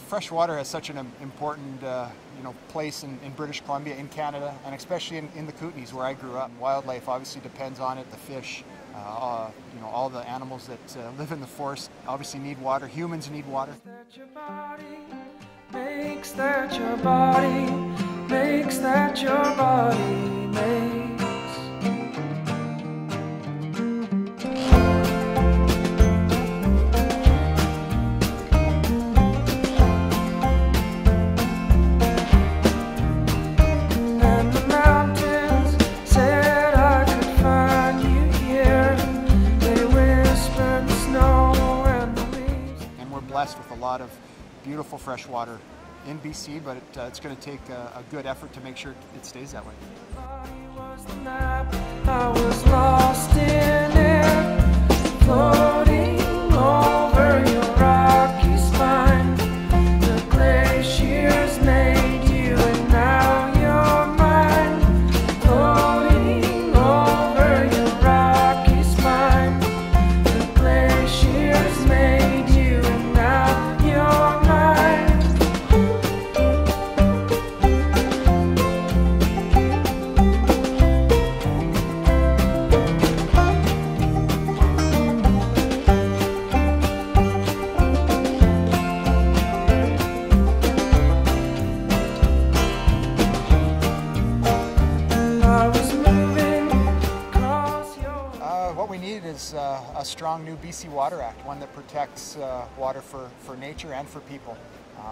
Freshwater has such an important place in British Columbia, in Canada, and especially in the Kootenays where I grew up. Wildlife obviously depends on it. The fish, all the animals that live in the forest obviously need water. Humans need water. Makes that your body, makes that your body makes. Blessed with a lot of beautiful fresh water in BC, but it's going to take a good effort to make sure it stays that way. I was lost in it, floating over your rocky spine. The glaciers made you and now you're mine, floating over your rocky spine. The glaciers made you and now you're mine. What we need is a strong new BC Water Act, one that protects water for nature and for people.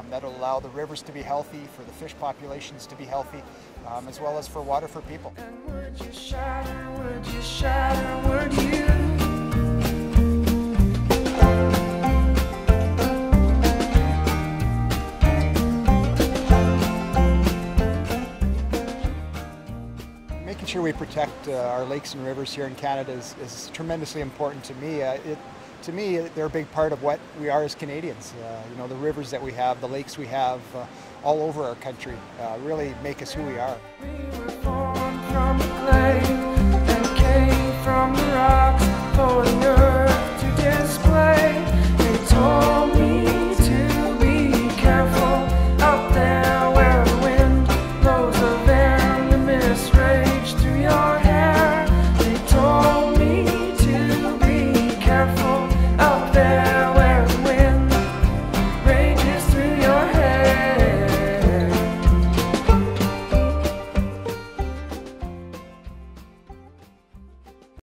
That'll allow the rivers to be healthy, for the fish populations to be healthy, as well as for water for people. And would you shatter, would you shatter, would you? Making sure we protect our lakes and rivers here in Canada is tremendously important to me. To me, they're a big part of what we are as Canadians. The rivers that we have, the lakes we have all over our country really make us who we are. We were formed from the clay and came from the rocks for the earth.